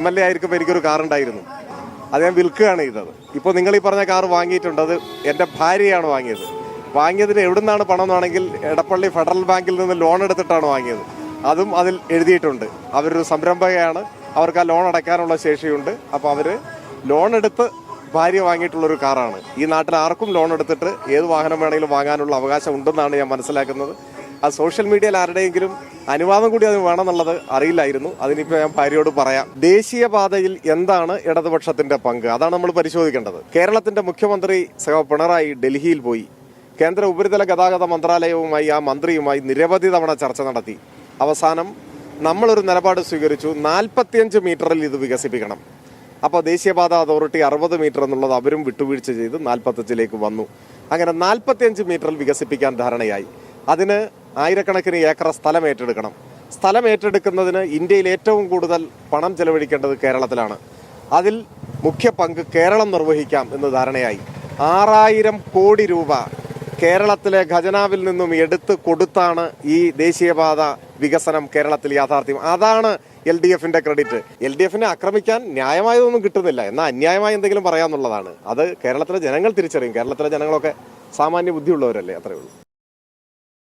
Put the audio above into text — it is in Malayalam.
MLA ആയിരിക്കുമ്പോൾ എനിക്കൊരു കാറുണ്ടായിരുന്നു, അത് ഞാൻ വിൽക്കുകയാണ് ചെയ്തത്. ഇപ്പോൾ നിങ്ങൾ ഈ പറഞ്ഞ കാർ വാങ്ങിയിട്ടുണ്ട്, അത് എൻ്റെ ഭാര്യയാണ് വാങ്ങിയത്. വാങ്ങിയതിന് എവിടെ നിന്നാണ് പണം എന്നാണെങ്കിൽ എടപ്പള്ളി ഫെഡറൽ ബാങ്കിൽ നിന്ന് ലോൺ എടുത്തിട്ടാണ് വാങ്ങിയത്. അതും അതിൽ എഴുതിയിട്ടുണ്ട്. അവരൊരു സംരംഭകയാണ്, അവർക്ക് ആ ലോൺ അടയ്ക്കാനുള്ള ശേഷിയുണ്ട്. അപ്പോൾ അവർ ലോൺ എടുത്ത് ഭാര്യ വാങ്ങിയിട്ടുള്ളൊരു കാറാണ്. ഈ നാട്ടിൽ ആർക്കും ലോൺ എടുത്തിട്ട് ഏത് വാഹനം വേണമെങ്കിലും വാങ്ങാനുള്ള അവകാശം ഉണ്ടെന്നാണ് ഞാൻ മനസ്സിലാക്കുന്നത്. അത് സോഷ്യൽ മീഡിയയിൽ ആരുടെയെങ്കിലും അനുവാദം കൂടി അതിന് വേണമെന്നുള്ളത് അറിയില്ലായിരുന്നു. അതിനിപ്പോൾ ഞാൻ ഭാര്യയോട് പറയാം. ദേശീയപാതയിൽ എന്താണ് ഇടതുപക്ഷത്തിന്റെ പങ്ക്, അതാണ് നമ്മൾ പരിശോധിക്കേണ്ടത്. കേരളത്തിന്റെ മുഖ്യമന്ത്രി പിണറായി ഡൽഹിയിൽ പോയി കേന്ദ്ര ഉപരിതല ഗതാഗത മന്ത്രാലയവുമായി ആ മന്ത്രിയുമായി നിരവധി തവണ ചർച്ച നടത്തി. അവസാനം നമ്മളൊരു നിലപാട് സ്വീകരിച്ചു, 45 മീറ്ററിൽ ഇത് വികസിപ്പിക്കണം. അപ്പോൾ ദേശീയപാത അതോറിറ്റി 60 മീറ്റർ എന്നുള്ളത് അവരും വിട്ടുവീഴ്ച ചെയ്ത് 45ലേക്ക് വന്നു. അങ്ങനെ 45 മീറ്ററിൽ വികസിപ്പിക്കാൻ ധാരണയായി. അതിന് ആയിരക്കണക്കിന് ഏക്കർ സ്ഥലം ഏറ്റെടുക്കണം. സ്ഥലം ഏറ്റെടുക്കുന്നതിന് ഇന്ത്യയിൽ ഏറ്റവും കൂടുതൽ പണം ചെലവഴിക്കേണ്ടത് കേരളത്തിലാണ്. അതിൽ മുഖ്യ പങ്ക് കേരളം നിർവഹിക്കാം എന്ന് ധാരണയായി. 6000 കോടി രൂപ കേരളത്തിലെ ഖജനാവിൽ നിന്നും എടുത്ത് കൊടുത്താണ് ഈ ദേശീയപാത വികസനം കേരളത്തിൽ യാഥാർത്ഥ്യം. അതാണ് LDFന്റെ ക്രെഡിറ്റ്. LDFനെ ആക്രമിക്കാൻ ന്യായമായതൊന്നും കിട്ടുന്നില്ല, എന്നാൽ അന്യായമായി എന്തെങ്കിലും പറയാമെന്നുള്ളതാണ്. അത് കേരളത്തിലെ ജനങ്ങൾ തിരിച്ചറിയും. കേരളത്തിലെ ജനങ്ങളൊക്കെ സാമാന്യ ബുദ്ധിയുള്ളവരല്ലേ, അത്രയേ ഉള്ളൂ.